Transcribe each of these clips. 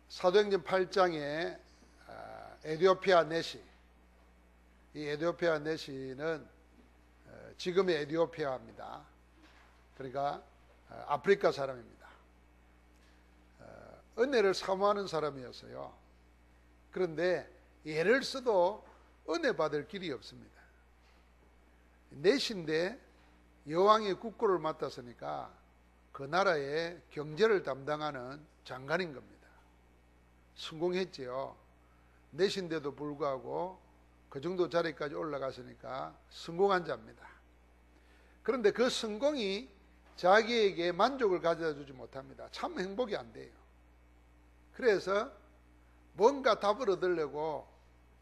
사도행전 8장에 에디오피아 내시, 이 에디오피아 내시는 지금의 에디오피아입니다. 그러니까 아프리카 사람입니다. 은혜를 사모하는 사람이었어요. 그런데 예를 써도 은혜 받을 길이 없습니다. 내시인데 여왕의 국고를 맡았으니까 그 나라의 경제를 담당하는 장관인 겁니다. 성공했지요. 내시인데도 불구하고 그 정도 자리까지 올라갔으니까 성공한 자입니다. 그런데 그 성공이 자기에게 만족을 가져다 주지 못합니다. 참 행복이 안 돼요. 그래서 뭔가 답을 얻으려고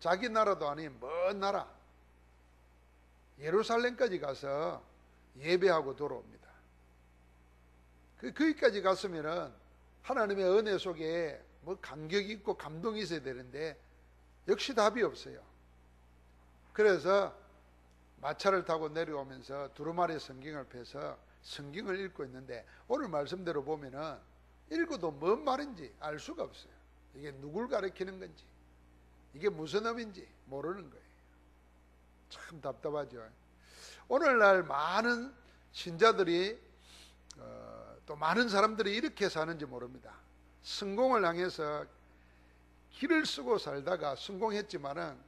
자기 나라도 아닌 먼 나라 예루살렘까지 가서 예배하고 돌아옵니다. 거기까지 갔으면은 하나님의 은혜 속에 뭐 감격이 있고 감동이 있어야 되는데 역시 답이 없어요. 그래서 마차를 타고 내려오면서 두루마리 성경을 펴서 성경을 읽고 있는데 오늘 말씀대로 보면은 읽어도 뭔 말인지 알 수가 없어요. 이게 누굴 가리키는 건지 이게 무슨 의미인지 모르는 거예요. 참 답답하죠. 오늘날 많은 신자들이 또 많은 사람들이 이렇게 사는지 모릅니다. 성공을 향해서 길을 쓰고 살다가 성공했지만은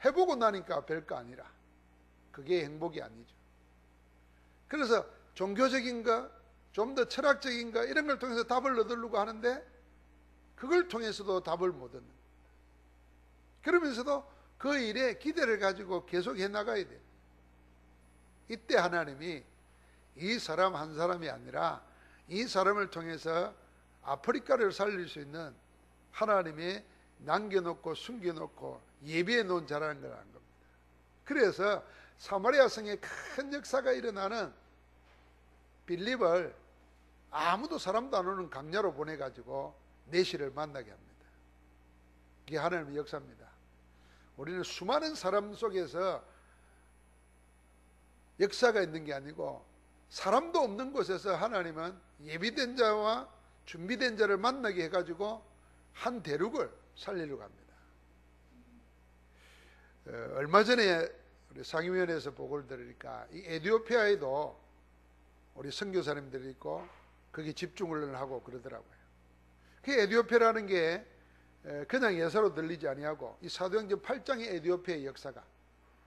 해보고 나니까 별거 아니라 그게 행복이 아니죠. 그래서 종교적인 거, 좀 더 철학적인 거 이런 걸 통해서 답을 얻으려고 하는데 그걸 통해서도 답을 못 얻는. 그러면서도 그 일에 기대를 가지고 계속 해나가야 돼요. 이때 하나님이 이 사람 한 사람이 아니라 이 사람을 통해서 아프리카를 살릴 수 있는 하나님이 남겨놓고 숨겨놓고 예비해 놓은 자라는 걸 안 겁니다. 그래서 사마리아 성에 큰 역사가 일어나는 빌립을 아무도 사람도 안 오는 강야로 보내가지고 내시를 만나게 합니다. 이게 하나님의 역사입니다. 우리는 수많은 사람 속에서 역사가 있는 게 아니고 사람도 없는 곳에서 하나님은 예비된 자와 준비된 자를 만나게 해가지고 한 대륙을 살리려고 합니다. 얼마 전에 우리 상임위원회에서 보고를 들으니까 이 에티오피아에도 우리 선교사님들이 있고 거기 집중을 하고 그러더라고요. 그 에티오피아라는 게 그냥 예사로 들리지 아니하고 이 사도행전 8장의 에티오피아의 역사가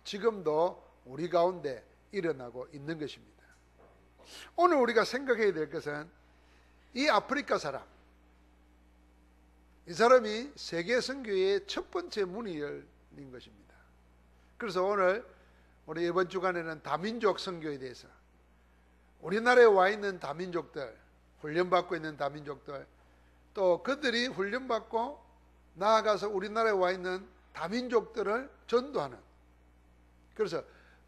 지금도 우리 가운데 일어나고 있는 것입니다. 오늘 우리가 생각해야 될 것은 이 아프리카 사람, 이 사람이 세계 선교의 첫 번째 문이 열린 것입니다. 그래서 오늘 우리 이번 주간에는 다민족 선교에 대해서 우리나라에 와 있는 다민족들, 훈련받고 있는 다민족들, 또 그들이 훈련받고 나아가서 우리나라에 와 있는 다민족들을 전도하는, 그래서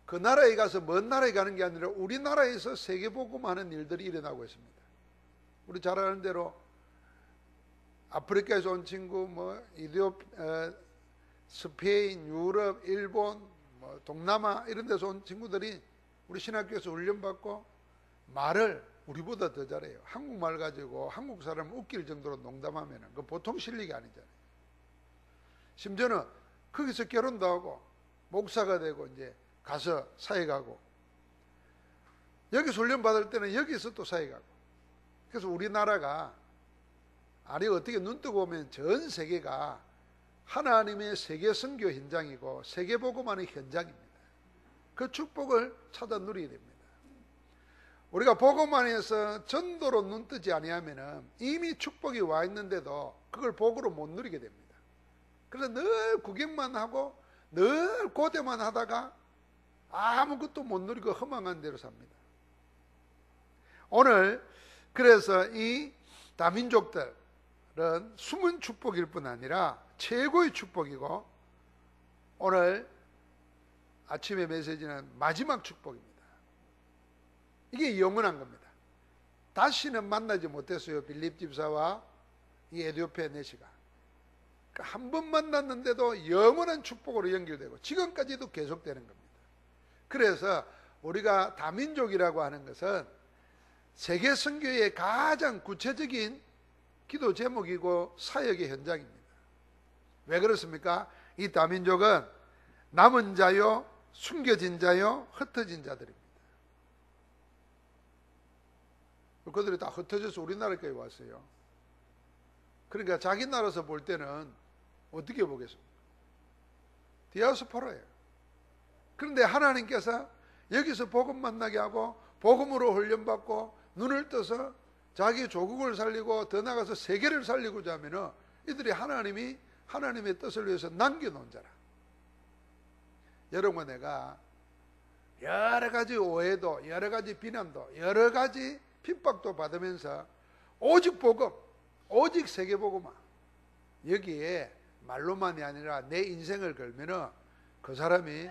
그 나라에 가서 먼 나라에 가는 게 아니라 우리나라에서 세계복음하는 일들이 일어나고 있습니다. 우리 잘 아는 대로 아프리카에서 온 친구, 스페인, 유럽, 일본, 동남아 이런 데서 온 친구들이 우리 신학교에서 훈련받고 말을 우리보다 더 잘해요. 한국말 가지고 한국 사람 웃길 정도로 농담하면 그 보통 실력이 아니잖아요. 심지어는 거기서 결혼도 하고 목사가 되고 이제 가서 사역하고, 여기서 훈련 받을 때는 여기서 또 사역하고. 그래서 우리나라가 아니 어떻게 눈 뜨고 보면 전 세계가 하나님의 세계 선교 현장이고 세계 복음하는 현장입니다. 그 축복을 찾아 누리게 됩니다. 우리가 복음 안에서 전도로 눈 뜨지 아니하면은 이미 축복이 와 있는데도 그걸 복으로 못 누리게 됩니다. 그래서 늘 구경만 하고 늘 고대만 하다가 아무것도 못 누리고 허망한 대로 삽니다. 오늘 그래서 이 다민족들은 숨은 축복일 뿐 아니라 최고의 축복이고 오늘 아침의 메시지는 마지막 축복입니다. 이게 영원한 겁니다. 다시는 만나지 못했어요. 빌립 집사와 이 에티오피아 내시가 한 번 만났는데도 영원한 축복으로 연결되고 지금까지도 계속되는 겁니다. 그래서 우리가 다민족이라고 하는 것은 세계 선교의 가장 구체적인 기도 제목이고 사역의 현장입니다. 왜 그렇습니까? 이 다민족은 남은 자요, 숨겨진 자요, 흩어진 자들입니다. 그들이 다 흩어져서 우리나라까지 왔어요. 그러니까 자기 나라에서 볼 때는 어떻게 보겠습니까? 디아스포라예요. 그런데 하나님께서 여기서 복음 만나게 하고 복음으로 훈련받고 눈을 떠서 자기 조국을 살리고 더 나아가서 세계를 살리고자 하면 이들이 하나님의 뜻을 위해서 남겨놓은 자라. 여러분, 내가 여러 가지 오해도, 여러 가지 비난도, 여러 가지 핍박도 받으면서 오직 복음, 오직 세계복음화, 여기에 말로만이 아니라 내 인생을 걸면은 그 사람이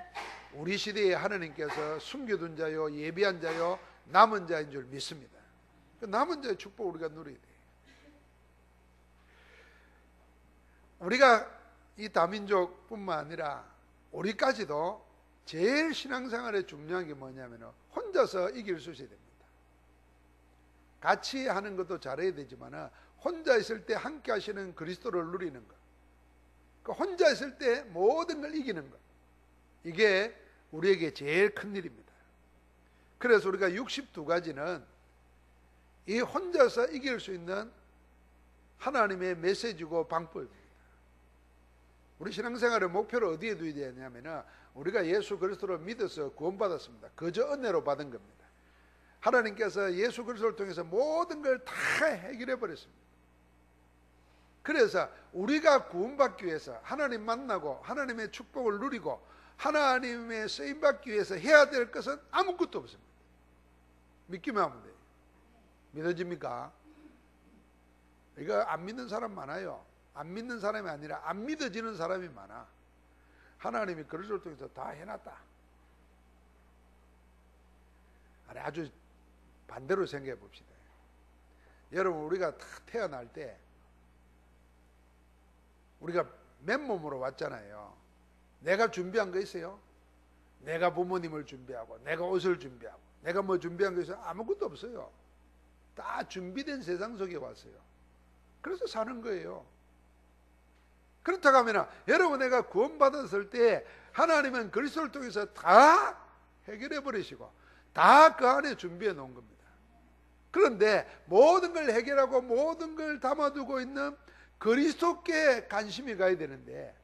우리 시대에 하나님께서 숨겨둔 자요, 예비한 자요, 남은 자인 줄 믿습니다. 그 남은 자의 축복 우리가 누려야 돼요. 우리가 이 다민족뿐만 아니라 우리까지도 제일 신앙생활에 중요한 게 뭐냐면 혼자서 이길 수 있어야 됩니다. 같이 하는 것도 잘해야 되지만 혼자 있을 때 함께 하시는 그리스도를 누리는 것, 그 혼자 있을 때 모든 걸 이기는 것, 이게 우리에게 제일 큰 일입니다. 그래서 우리가 62가지는 이 혼자서 이길 수 있는 하나님의 메시지고 방법입니다. 우리 신앙생활의 목표를 어디에 두어야 되냐면 우리가 예수 그리스도를 믿어서 구원받았습니다. 그저 은혜로 받은 겁니다. 하나님께서 예수 그리스도를 통해서 모든 걸 다 해결해 버렸습니다. 그래서 우리가 구원받기 위해서 하나님 만나고 하나님의 축복을 누리고 하나님의 쓰임받기 위해서 해야 될 것은 아무것도 없습니다. 믿기만 하면 돼요. 믿어집니까? 이거 안 믿는 사람 많아요. 안 믿는 사람이 아니라 안 믿어지는 사람이 많아. 하나님이 그리스도를 통해서 다 해놨다. 아주 반대로 생각해 봅시다. 여러분, 우리가 다 태어날 때 우리가 맨몸으로 왔잖아요. 내가 준비한 거 있어요? 내가 부모님을 준비하고 내가 옷을 준비하고 내가 뭐 준비한 거 있어요? 아무것도 없어요. 다 준비된 세상 속에 왔어요. 그래서 사는 거예요. 그렇다고 하면 여러분, 내가 구원받았을 때 하나님은 그리스도를 통해서 다 해결해 버리시고 다 그 안에 준비해 놓은 겁니다. 그런데 모든 걸 해결하고 모든 걸 담아두고 있는 그리스도께 관심이 가야 되는데,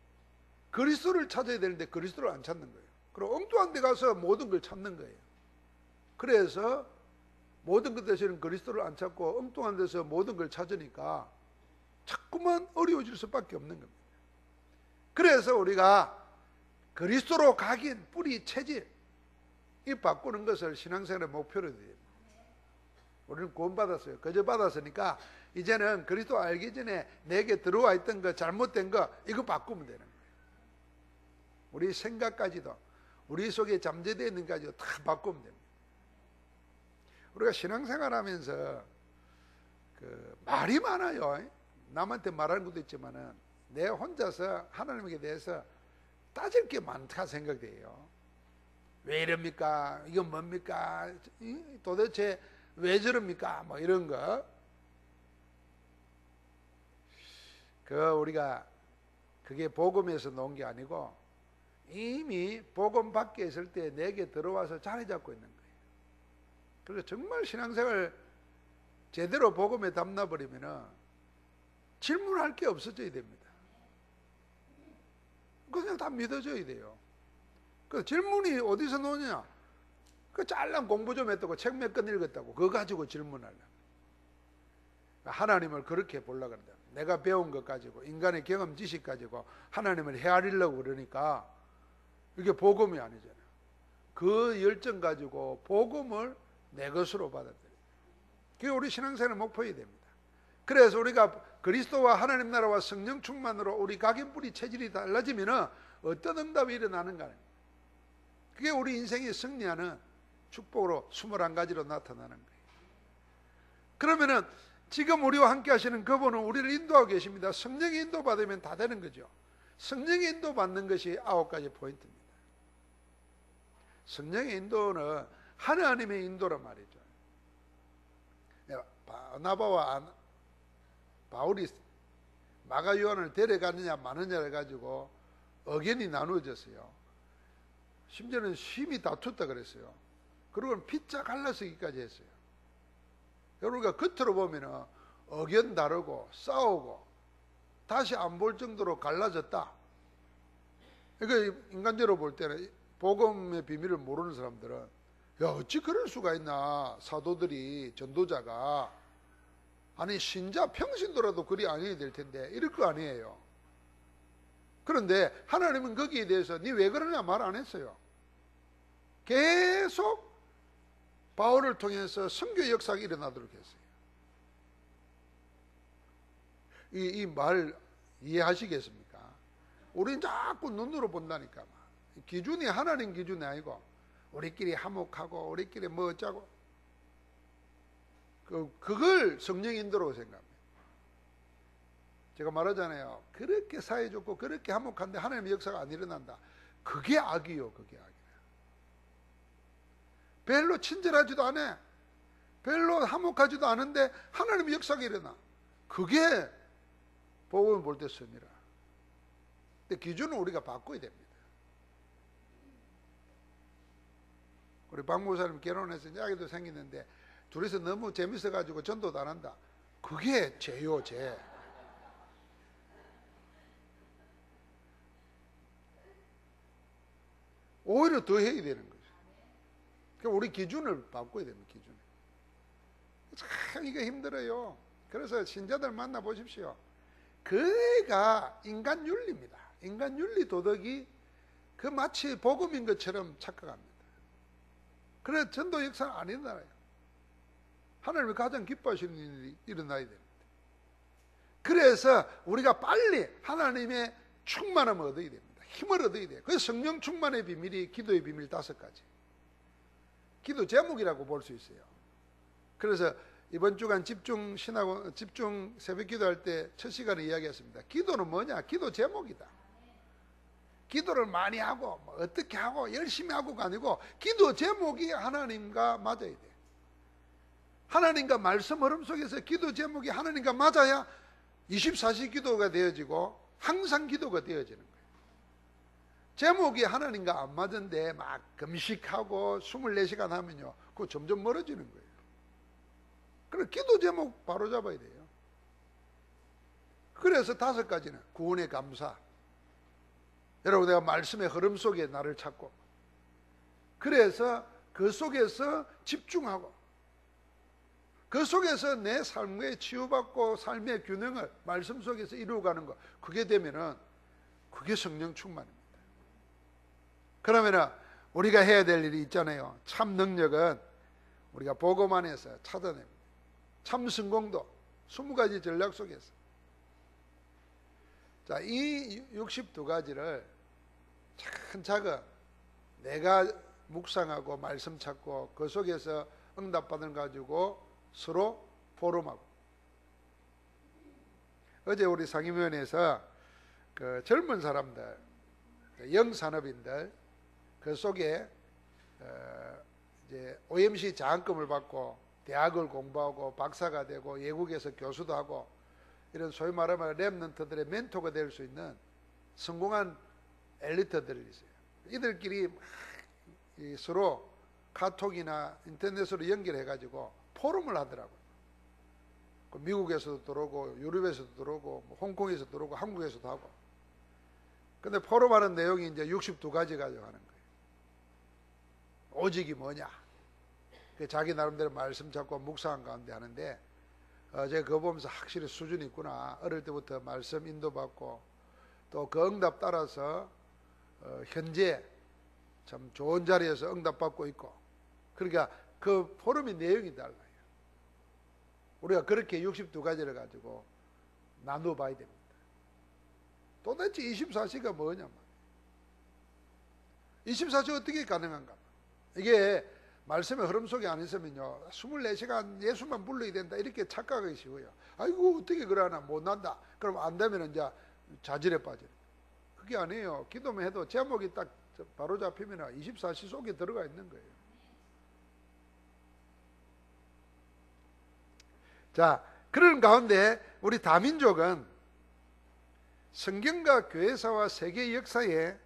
그리스도를 찾아야 되는데 그리스도를 안 찾는 거예요. 그리고 엉뚱한 데 가서 모든 걸 찾는 거예요. 그래서 모든 것 대신은 그리스도를 안 찾고 엉뚱한 데서 모든 걸 찾으니까 자꾸만 어려워질 수밖에 없는 겁니다. 그래서 우리가 그리스도로 각인, 뿌리, 체질 이 바꾸는 것을 신앙생활의 목표로 해요. 우리는 구원받았어요. 그저 받았으니까 이제는 그리스도 알기 전에 내게 들어와 있던 거, 잘못된 거, 이거 바꾸면 되는 거예요. 우리 생각까지도, 우리 속에 잠재되어 있는 것까지도 다 바꾸면 됩니다. 우리가 신앙생활 하면서 말이 많아요. 남한테 말하는 것도 있지만은 내 혼자서 하나님에 대해서 따질 게 많다 생각돼요. 왜 이럽니까? 이건 뭡니까? 도대체 왜 저럽니까? 뭐 이런 거. 우리가 그게 복음에서 나온 게 아니고 이미 복음 밖에 있을 때 내게 들어와서 자리 잡고 있는 거예요. 그래서 정말 신앙생활 제대로 복음에 담나버리면 질문할 게 없어져야 됩니다. 그냥 다 믿어줘야 돼요. 그 질문이 어디서 나오냐? 그 잘난 공부 좀 했다고 책 몇 권 읽었다고 그거 가지고 질문하려. 하나님을 그렇게 보려고 그런다. 내가 배운 것 가지고 인간의 경험 지식 가지고 하나님을 헤아리려고 그러니까 이게 복음이 아니잖아요. 그 열정 가지고 복음을 내 것으로 받아들여요. 그게 우리 신앙생활의 목표여야 됩니다. 그래서 우리가 그리스도와 하나님 나라와 성령 충만으로 우리 각인 뿌리 체질이 달라지면 어떤 응답이 일어나는가. 그게 우리 인생이 승리하는 축복으로 21가지로 나타나는 거예요. 그러면은 지금 우리와 함께 하시는 그분은 우리를 인도하고 계십니다. 성령의 인도 받으면 다 되는 거죠. 성령의 인도 받는 것이 9가지 포인트입니다. 성령의 인도는 하나님의 인도란 말이죠. 바나바와 바울이 마가 요한을 데려가느냐 마느냐를 가지고 의견이 나누어졌어요. 심지어는 심히 다퉜다 그랬어요. 그리고 피자 갈라서기까지 했어요. 여러분가 겉으로 보면은 의견 다르고 싸우고 다시 안 볼 정도로 갈라졌다. 그러니까 인간적으로 볼 때는 복음의 비밀을 모르는 사람들은 야, 어찌 그럴 수가 있나. 사도들이, 전도자가, 아니 신자 평신도라도 그리 아니어야 될 텐데 이럴 거 아니에요. 그런데 하나님은 거기에 대해서 니 왜 그러냐 말 안 했어요. 계속 바울을 통해서 선교 역사가 일어나도록 했어요. 이 말 이해하시겠습니까? 우리는 자꾸 눈으로 본다니까. 기준이 하나님 기준이 아니고 우리끼리 화목하고 우리끼리 뭐 어쩌고 그걸 성령 인도라고 생각합니다. 제가 말하잖아요. 그렇게 사이 좋고 그렇게 화목한데 하나님의 역사가 안 일어난다. 그게 악이요. 그게 악이에요. 별로 친절하지도 않아. 별로 화목하지도 않은데 하나님의 역사가 일어나. 그게 복음을 볼 때 섭니다. 근데 기준은 우리가 바꿔야 됩니다. 우리 박 목사님 결혼해서 아기도 생기는데 둘이서 너무 재밌어가지고 전도도 안 한다. 그게 죄요, 죄. 오히려 더 해야 되는 거죠. 그러니까 우리 기준을 바꿔야 됩니다. 기준을. 참 이게 힘들어요. 그래서 신자들 만나 보십시오. 그애가 인간 윤리입니다. 인간 윤리 도덕이 그 마치 복음인 것처럼 착각합니다. 그래서 전도 역사는 안 일어나요. 하나님이 가장 기뻐하시는 일이 일어나야 됩니다. 그래서 우리가 빨리 하나님의 충만함을 얻어야 됩니다. 힘을 얻어야 돼요. 그래서 성령 충만의 비밀이 기도의 비밀 5가지. 기도 제목이라고 볼 수 있어요. 그래서 이번 주간 집중 새벽 기도할 때 첫 시간에 이야기했습니다. 기도는 뭐냐? 기도 제목이다. 기도를 많이 하고 뭐 어떻게 하고 열심히 하고가 아니고 기도 제목이 하나님과 맞아야 돼. 하나님과 말씀 흐름 속에서 기도 제목이 하나님과 맞아야 24시 기도가 되어지고 항상 기도가 되어지는 거예요. 제목이 하나님과 안 맞은데 막 금식하고 24시간 하면요, 그거 점점 멀어지는 거예요. 그래 기도 제목 바로 잡아야 돼요. 그래서 5가지는 구원의 감사. 여러분, 내가 말씀의 흐름 속에 나를 찾고, 그래서 그 속에서 집중하고, 그 속에서 내 삶에 치유받고 삶의 균형을 말씀 속에서 이루어가는 것, 그게 되면은 그게 성령 충만입니다. 그러면은 우리가 해야 될 일이 있잖아요. 참 능력은 우리가 복음 안에서 찾아냅니다. 참 성공도 20가지 전략 속에서. 자, 이 62가지를 차근차근 내가 묵상하고 말씀 찾고 그 속에서 응답받은 가지고 서로 포럼하고. 어제 우리 상임위원회에서 그 젊은 사람들, 영산업인들 그 속에 이제 OMC 장학금을 받고 대학을 공부하고 박사가 되고 외국에서 교수도 하고 이런 소위 말하면 랩런트들의 멘토가 될 수 있는 성공한 엘리트들이 있어요. 이들끼리 서로 카톡이나 인터넷으로 연결해가지고 포럼을 하더라고요. 미국에서도 들어오고 유럽에서도 들어오고 홍콩에서도 들어오고 한국에서도 하고. 근데 포럼하는 내용이 이제 62가지 가지고 하는 거예요. 오직이 뭐냐? 자기 나름대로 말씀 잡고 묵상한 가운데 하는데 제가 그거 보면서 확실히 수준이 있구나. 어릴 때부터 말씀 인도받고 또 그 응답 따라서 현재 참 좋은 자리에서 응답받고 있고. 그러니까 그 포럼의 내용이 달라요. 우리가 그렇게 62가지를 가지고 나누어 봐야 됩니다. 도대체 24시가 뭐냐? 24시 어떻게 가능한가? 이게 말씀의 흐름 속에 안 있으면요, 24시간 예수만 불러야 된다 이렇게 착각하기 쉬워요. 아이고 어떻게 그러나 못난다. 그럼 안 되면 이제 자질에 빠져요. 그게 아니에요. 기도만 해도 제목이 딱 바로 잡히면 24시 속에 들어가 있는 거예요. 자, 그런 가운데 우리 다민족은 성경과 교회사와 세계 역사에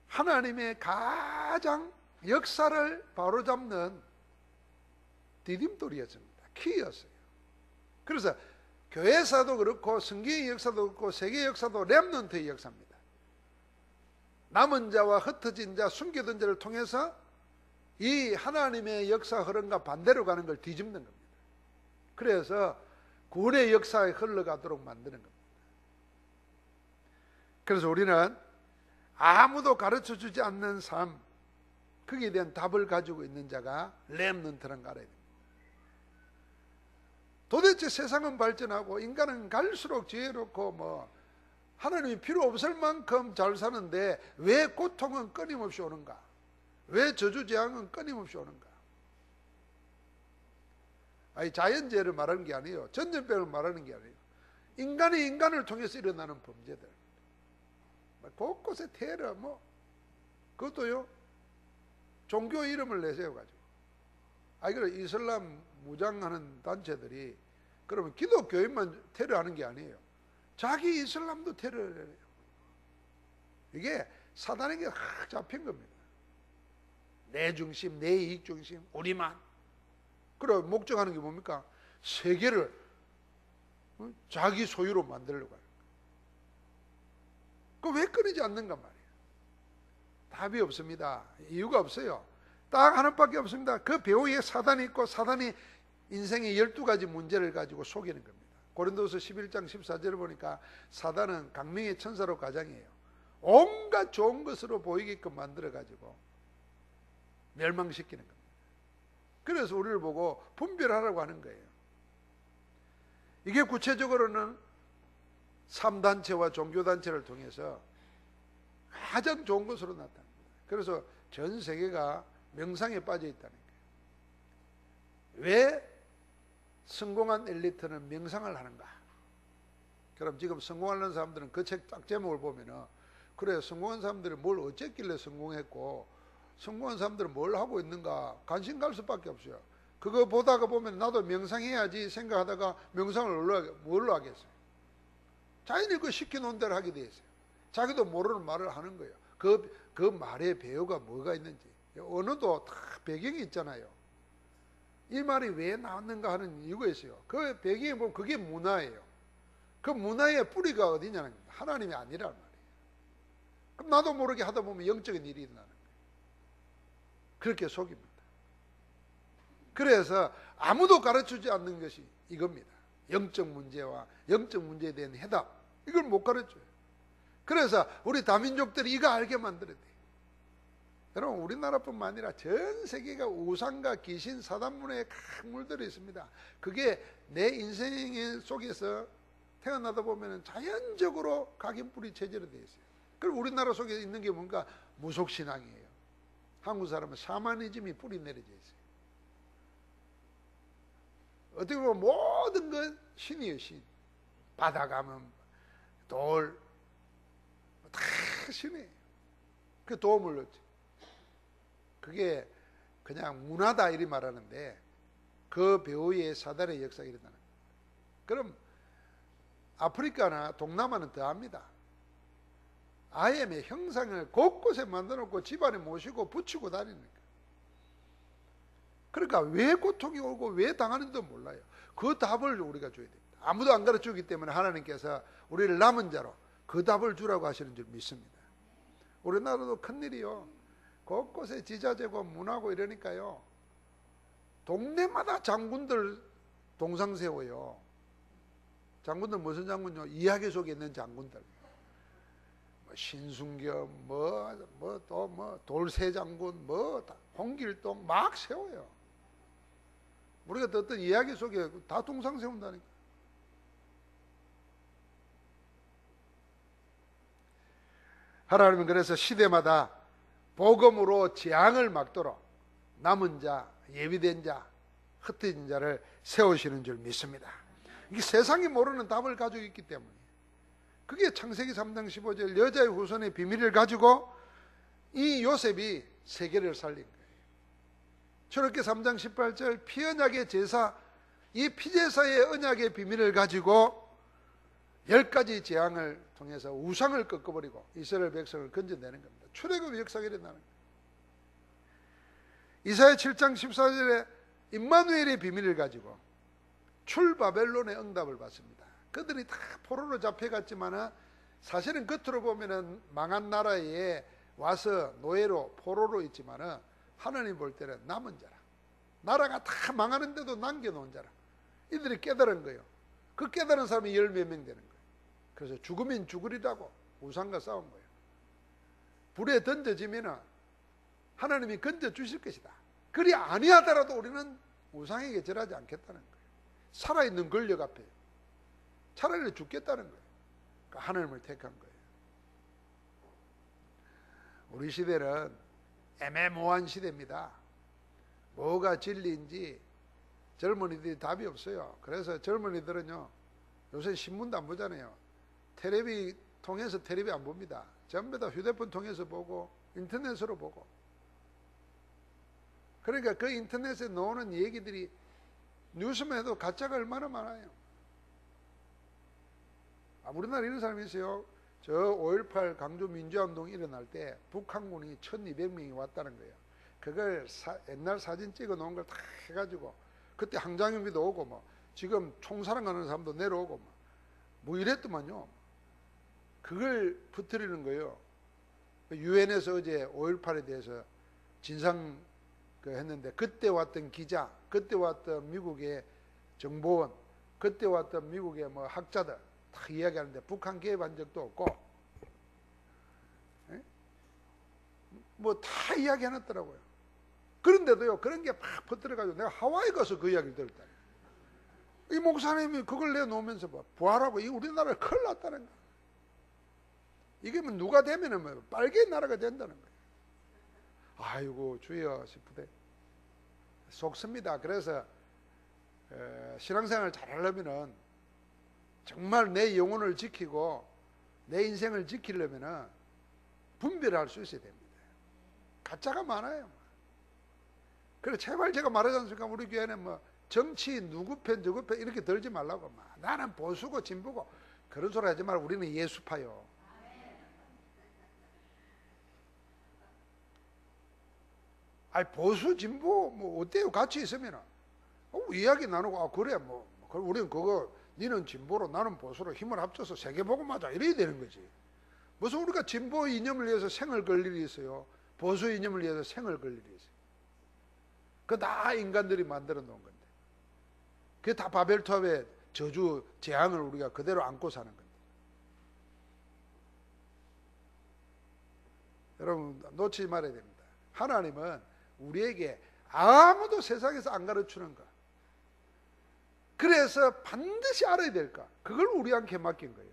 하나님의 가장 역사를 바로잡는 디딤돌이었습니다. 키였어요. 그래서 교회사도 그렇고 성경의 역사도 그렇고 세계 역사도 렘넌트의 역사입니다. 남은 자와 흩어진 자, 숨겨둔 자를 통해서 이 하나님의 역사 흐름과 반대로 가는 걸 뒤집는 겁니다. 그래서 구원의 역사에 흘러가도록 만드는 겁니다. 그래서 우리는 아무도 가르쳐주지 않는 삶, 거기에 대한 답을 가지고 있는 자가 렘넌트라는 거 알아야 됩니다. 도대체 세상은 발전하고 인간은 갈수록 지혜롭고 하나님이 필요 없을 만큼 잘 사는데 왜 고통은 끊임없이 오는가? 왜 저주재앙은 끊임없이 오는가? 아니, 자연재해를 말하는 게 아니에요. 전염병을 말하는 게 아니에요. 인간이 인간을 통해서 일어나는 범죄들. 곳곳에 테러, 그것도요, 종교 이름을 내세워가지고. 그래, 이슬람 무장하는 단체들이, 그러면 기독교인만 테러하는 게 아니에요. 자기 이슬람도 테러를 해요. 이게 사단에게 확 잡힌 겁니다. 내 중심, 내 이익 중심, 우리만. 그래, 목적하는 게 뭡니까? 세계를 자기 소유로 만들려고 하는 거예요. 그 왜 끊이지 않는가 말이에요. 답이 없습니다. 이유가 없어요. 딱 하나밖에 없습니다. 그 배후에 사단이 있고 사단이 인생의 12가지 문제를 가지고 속이는 겁니다. 고린도서 11장 14절을 보니까 사단은 강명의 천사로 가장이에요. 온갖 좋은 것으로 보이게끔 만들어가지고 멸망시키는 겁니다. 그래서 우리를 보고 분별하라고 하는 거예요. 이게 구체적으로는 3단체와 종교단체를 통해서 가장 좋은 것으로 나타납니다. 그래서 전 세계가 명상에 빠져 있다는 거예요. 왜 성공한 엘리트는 명상을 하는가? 그럼 지금 성공하는 사람들은 그 책 딱 제목을 보면은, 그래, 성공한 사람들이 뭘 어쨌길래 성공했고 성공한 사람들은 뭘 하고 있는가 관심 갈 수밖에 없어요. 그거 보다가 보면 나도 명상해야지 생각하다가 명상을 뭘로 하겠어요? 자연히 그 시켜놓은 대로 하게 돼 있어요. 자기도 모르는 말을 하는 거예요. 그 말의 배우가 뭐가 있는지. 언어도 다 배경이 있잖아요. 이 말이 왜 나왔는가 하는 이유가 있어요. 그 배경에 보면 그게 문화예요. 그 문화의 뿌리가 어디냐는 겁니다. 하나님이 아니란 말이에요. 그럼 나도 모르게 하다 보면 영적인 일이 일어나는 거예요. 그렇게 속입니다. 그래서 아무도 가르쳐주지 않는 것이 이겁니다. 영적 문제와 영적 문제에 대한 해답, 이걸 못 가르쳐요. 그래서 우리 다민족들이 이거 알게 만들어야 돼요. 여러분, 우리나라뿐만 아니라 전 세계가 우상과 귀신, 사단문화에 큰 물들어 있습니다. 그게 내 인생 속에서 태어나다 보면 자연적으로 각인뿌리 체제로 되어 있어요. 그리고 우리나라 속에 있는 게 뭔가 무속신앙이에요. 한국 사람은 샤머니즘이 뿌리 내려져 있어요. 어떻게 보면 모든 건 신이에요, 신. 바다 가면 돌, 다 신이에요. 그 도움을 얻지. 그게 그냥 문화다 이리 말하는데 그 배후에 사단의 역사가 일어나는 거예요. 그럼 아프리카나 동남아는 더합니다. IM의 형상을 곳곳에 만들어 놓고 집안에 모시고 붙이고 다니는 거예요. 그러니까 왜 고통이 오고 왜 당하는지도 몰라요. 그 답을 우리가 줘야 됩니다. 아무도 안 가르쳐주기 때문에 하나님께서 우리를 남은 자로 그 답을 주라고 하시는 줄 믿습니다. 우리나라도 큰일이요. 곳곳에 지자재고 문화고 이러니까요. 동네마다 장군들 동상 세워요. 장군들 무슨 장군요? 이야기 속에 있는 장군들. 신순겸, 돌세장군, 홍길동 막 세워요. 우리가 어떤 이야기 속에 다 동상 세운다니까. 하나님은 그래서 시대마다 복음으로 재앙을 막도록 남은 자, 예비된 자, 흩어진 자를 세우시는 줄 믿습니다. 이게 세상이 모르는 답을 가지고 있기 때문에. 그게 창세기 3장 15절 여자의 후손의 비밀을 가지고 이 요셉이 세계를 살린 거예요. 저렇게 3장 18절 피 언약의 제사 이 피제사의 언약의 비밀을 가지고 10가지 재앙을 통해서 우상을 꺾어버리고 이스라엘 백성을 건져내는 겁니다. 출애굽의 역사가 일어나는 거예요. 이사야 7장 14절에 임마누엘의 비밀을 가지고 출바벨론의 응답을 받습니다. 그들이 다 포로로 잡혀갔지만 사실은 겉으로 보면 망한 나라에 와서 노예로 포로로 있지만 하나님 볼 때는 남은 자라, 나라가 다 망하는데도 남겨놓은 자라, 이들이 깨달은 거예요. 그 깨달은 사람이 10몇 명 되는 거예요. 그래서 죽으면 죽으리라고 우상과 싸운 거예요. 불에 던져지면 하나님이 건져 주실 것이다. 그리 아니하더라도 우리는 우상에게 절하지 않겠다는 거예요. 살아있는 권력 앞에 차라리 죽겠다는 거예요. 그러니까 하나님을 택한 거예요. 우리 시대는 애매모호한 시대입니다. 뭐가 진리인지 젊은이들이 답이 없어요. 그래서 젊은이들은요, 요새 신문도 안 보잖아요. 텔레비 통해서 텔레비 안 봅니다. 전부 다 휴대폰 통해서 보고 인터넷으로 보고. 그러니까 그 인터넷에 나오는 얘기들이 뉴스만 해도 가짜가 얼마나 많아요. 우리나라에 이런 사람이 있어요. 저 5.18 강조 민주화운동이 일어날 때 북한군이 1200명이 왔다는 거예요. 그걸 옛날 사진 찍어 놓은 걸 다 해가지고 그때 항장영비도 오고 뭐 지금 총사령하는 사람도 내려오고 뭐 이랬더만요. 그걸 퍼뜨리는 거예요. 유엔에서 어제 5.18에 대해서 진상 했는데 그때 왔던 기자, 그때 왔던 미국의 정보원, 그때 왔던 미국의 뭐 학자들 다 이야기하는데 북한 개입한 적도 없고 뭐 다 이야기해놨더라고요. 그런데도요, 그런 게 막 퍼뜨려가지고 내가 하와이 가서 그 이야기를 들었다. 이 목사님이 그걸 내놓으면서 뭐 부활하고 이 우리나라 큰일 났다는 거야. 이게 뭐 누가 되면은 뭐 빨개 나라가 된다는 거예요. 아이고 주여 싶으대. 속습니다. 그래서 신앙생활을 잘하려면은 정말 내 영혼을 지키고 내 인생을 지키려면은 분별할 수 있어야 됩니다. 가짜가 많아요. 그래 제발 제가 말하지 않습니까? 우리 교회는 뭐 정치 누구 편 누구 편 이렇게 들지 말라고. 나는 보수고 진보고 그런 소리 하지 말고 우리는 예수파요. 아니 보수 진보 뭐 어때요? 같이 있으면 이야기 나누고 그래 뭐 우리는 그거 니는 진보로 나는 보수로 힘을 합쳐서 세계복음하자 이래야 되는 거지. 무슨 우리가 진보 이념을 위해서 생을 걸 일이 있어요. 보수 이념을 위해서 생을 걸 일이 있어요. 그거 다 인간들이 만들어 놓은 건데 그게 다 바벨탑의 저주 재앙을 우리가 그대로 안고 사는 건데. 여러분 놓치지 말아야 됩니다. 하나님은 우리에게 아무도 세상에서 안 가르치는 거. 그래서 반드시 알아야 될까? 그걸 우리한테 맡긴 거예요.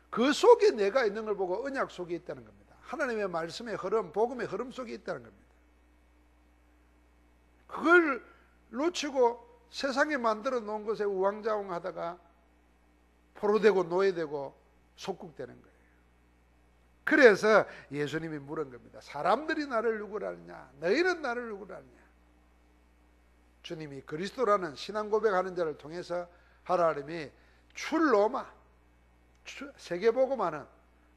그 속에 내가 있는 걸 보고 언약 속에 있다는 겁니다. 하나님의 말씀의 흐름, 복음의 흐름 속에 있다는 겁니다. 그걸 놓치고 세상에 만들어 놓은 것에 우왕좌왕하다가 포로되고 노예되고 속국되는 거예요. 그래서 예수님이 물은 겁니다. 사람들이 나를 누구라 하느냐? 너희는 나를 누구라 하느냐? 주님이 그리스도라는 신앙 고백하는 자를 통해서 하나님이 출로마 세계복음하는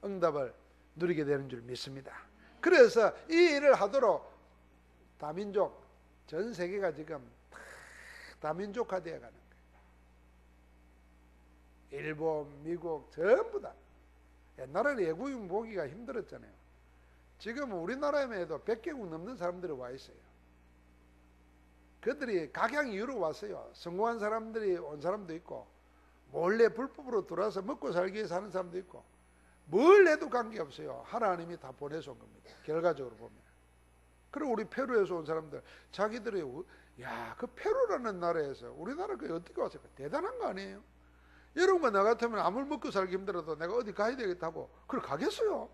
응답을 누리게 되는 줄 믿습니다. 그래서 이 일을 하도록 다민족 전 세계가 지금 다민족화되어 가는 거예요. 일본, 미국 전부 다. 옛날에는 외국인 보기가 힘들었잖아요. 지금 우리나라에만 해도 100개국 넘는 사람들이 와 있어요. 그들이 각양 이유로 왔어요. 성공한 사람들이 온 사람도 있고 몰래 불법으로 들어와서 먹고 살기 위해서 하는 사람도 있고 뭘 해도 관계없어요. 하나님이 다 보내서 온 겁니다. 결과적으로 보면. 그리고 우리 페루에서 온 사람들 자기들이 그 페루라는 나라에서 우리나라 그 어떻게 왔을까? 대단한 거 아니에요? 여러분과 나 같으면 아무리 먹고 살기 힘들어도 내가 어디 가야 되겠다고 그걸 가겠어요?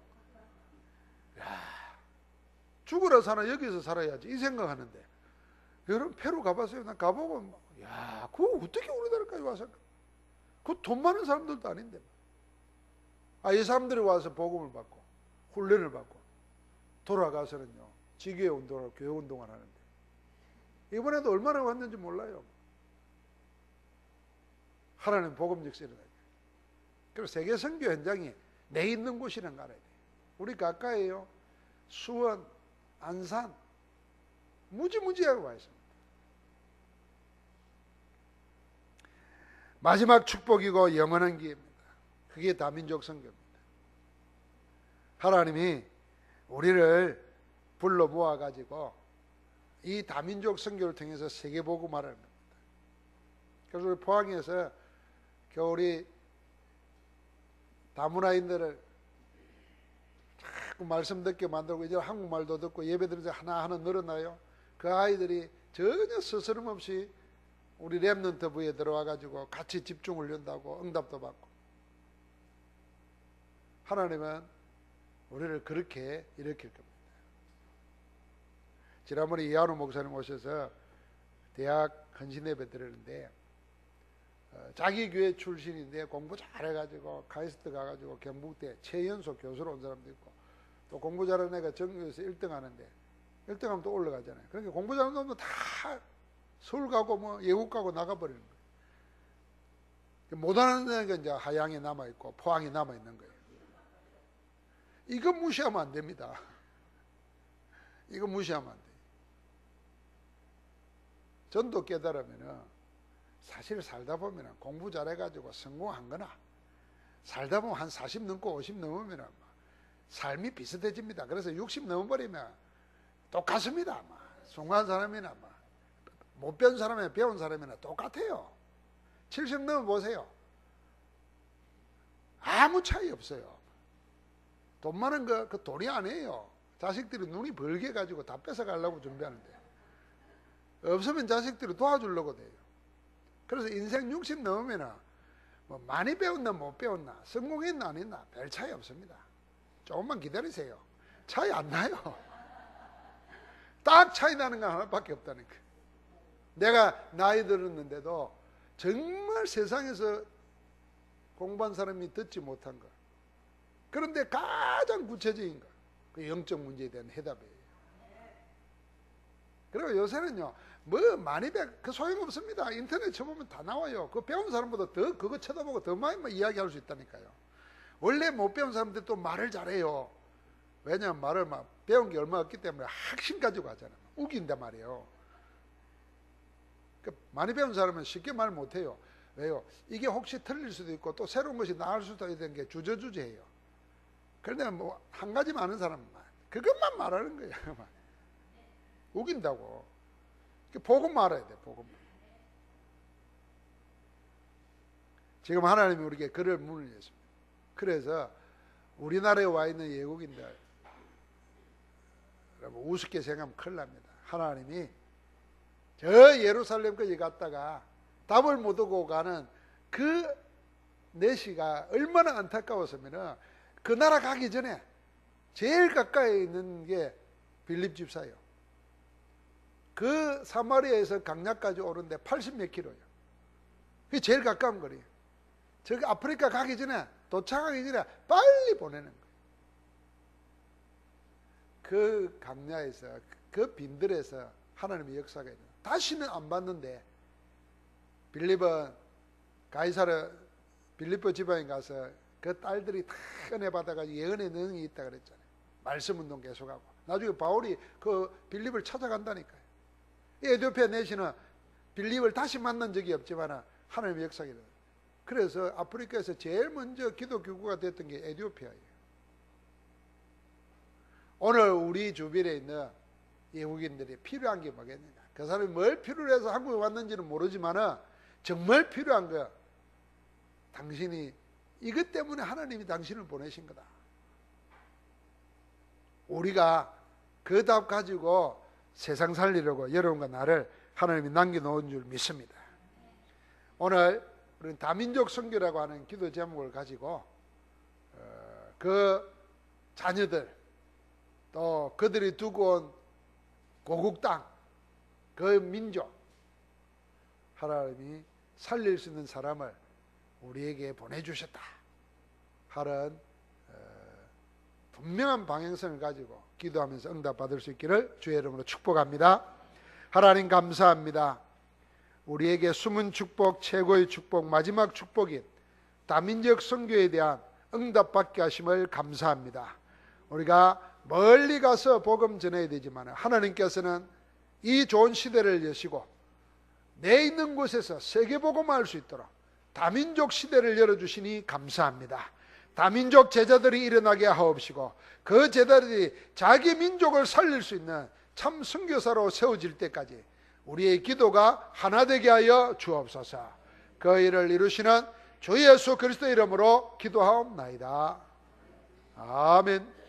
죽으러 사나 여기서 살아야지 이 생각하는데 여러분 페루 가봤어요? 난 가보고 그거 어떻게 우리나라까지 와서 그 돈 많은 사람들도 아닌데 이 사람들이 와서 복음을 받고 훈련을 받고 돌아가서는요 지교회 운동을 교회 운동을 하는데 이번에도 얼마나 왔는지 몰라요. 하나님 복음 역사 일어나요. 그리고 세계 선교 현장이 내 있는 곳이라는 거 알아야 돼요. 우리 가까이에요. 수원, 안산 무지무지하게 와 있습니다. 마지막 축복이고 영원한 기회입니다. 그게 다민족 선교입니다. 하나님이 우리를 불러 모아가지고 이 다민족 선교를 통해서 세계복음화를 합니다. 그래서 우리 포항에서 우리 다문화인들을 자꾸 말씀 듣게 만들고 이제 한국말도 듣고 예배드리면서 하나하나 늘어나요. 그 아이들이 전혀 스스럼 없이 우리 렘넌트 부에 들어와 가지고 같이 집중훈련도 응답도 받고, 하나님은 우리를 그렇게 일으킬 겁니다. 지난번에 이한우 목사님 오셔서 대학 헌신 예배 드렸는데 자기 교회 출신인데 공부 잘해가지고 카이스트 가가지고 경북대 최연소 교수로 온 사람도 있고, 또 공부 잘하는 애가 전교에서 1등 하는데 1등 하면 또 올라가잖아요. 그러니까 공부 잘하는 놈도 다 서울 가고 뭐 예국 가고 나가버리는 거예요. 못하는 애가 이제 하양에 남아있고 포항에 남아있는 거예요. 이거 무시하면 안 됩니다. 이거 무시하면 안 돼요. 전도 깨달으면은 사실 살다 보면 공부 잘해가지고 성공한 거나 살다 보면 한 40 넘고 50 넘으면 삶이 비슷해집니다. 그래서 60 넘어버리면 똑같습니다. 성공한 사람이나 못 배운 사람이나 배운 사람이나 똑같아요. 70 넘어보세요. 아무 차이 없어요. 돈 많은 거 그 돈이 아니에요. 자식들이 눈이 벌게 가지고 다 뺏어가려고 준비하는데, 없으면 자식들이 도와주려고 돼요. 그래서 인생 60 넘으면 뭐 많이 배웠나 못 배웠나 성공했나 안 했나 별 차이 없습니다. 조금만 기다리세요. 차이 안 나요. 딱 차이 나는 거 하나밖에 없다니까. 내가 나이 들었는데도 정말 세상에서 공부한 사람이 듣지 못한 거, 그런데 가장 구체적인 거, 그 영적 문제에 대한 해답이에요. 그리고 요새는요, 뭐 많이 그 소용없습니다. 인터넷 쳐보면 다 나와요. 그 배운 사람보다 더 그거 쳐다보고 더 많이 이야기할 수 있다니까요. 원래 못 배운 사람들 또 말을 잘해요. 왜냐하면 말을 배운 게 얼마 없기 때문에 확신 가지고 하잖아요. 우긴단 말이에요. 많이 배운 사람은 쉽게 말 못해요. 왜요? 이게 혹시 틀릴 수도 있고 또 새로운 것이 나올 수도 있는 게 주저주저해요. 그런데 뭐 한 가지만 아는 사람은 그것만 말하는 거예요. 우긴다고. 복음 말해야 돼. 복음. 지금 하나님이 우리에게 그럴 문을 여십니다. 그래서 우리나라에 와 있는 외국인들, 여러분 우습게 생각하면 큰일 납니다. 하나님이 저 예루살렘까지 갔다가 답을 못 오고 가는 그 내시가 얼마나 안타까웠으면, 그 나라 가기 전에 제일 가까이 있는 게 빌립 집사예요. 그 사마리아에서 강약까지 오는데 80몇 킬로예요. 그게 제일 가까운 거리예요. 저기 아프리카 가기 전에, 도착하기 전에 빨리 보내는 거예요. 그 강야에서, 그 빈들에서 하나님의 역사가 있는, 다시는 안 봤는데, 빌립은 가이사르 빌립보 지방에 가서 그 딸들이 다 은혜 받아가 예언의 능력이 있다 그랬잖아요. 말씀 운동 계속하고, 나중에 바울이 그 빌립을 찾아간다니까요. 에티오피아 내시는 빌립을 다시 만난 적이 없지만 하나님의 역사가 일어나요. 그래서 아프리카에서 제일 먼저 기독교구가 됐던 게 에티오피아예요. 오늘 우리 주변에 있는 외국인들이 필요한 게 뭐겠느냐? 그 사람이 뭘 필요로 해서 한국에 왔는지는 모르지만 정말 필요한 거, 당신이 이것 때문에 하나님이 당신을 보내신 거다. 우리가 그 답 가지고 세상 살리려고 여러분과 나를 하나님이 남겨놓은 줄 믿습니다. 오늘 우리는 다민족 선교라고 하는 기도 제목을 가지고 그 자녀들, 또 그들이 두고 온 고국 땅, 그 민족, 하나님이 살릴 수 있는 사람을 우리에게 보내주셨다 하는 분명한 방향성을 가지고 기도하면서 응답받을 수 있기를 주의 이름으로 축복합니다. 하나님 감사합니다. 우리에게 숨은 축복, 최고의 축복, 마지막 축복인 다민족 선교에 대한 응답받게 하심을 감사합니다. 우리가 멀리 가서 복음 전해야 되지만 하나님께서는 이 좋은 시대를 여시고 내 있는 곳에서 세계 복음화할 수 있도록 다민족 시대를 열어주시니 감사합니다. 다민족 제자들이 일어나게 하옵시고 그 제자들이 자기 민족을 살릴 수 있는 참 선교사로 세워질 때까지 우리의 기도가 하나 되게 하여 주옵소서. 그 일을 이루시는 주 예수 그리스도 이름으로 기도하옵나이다. 아멘.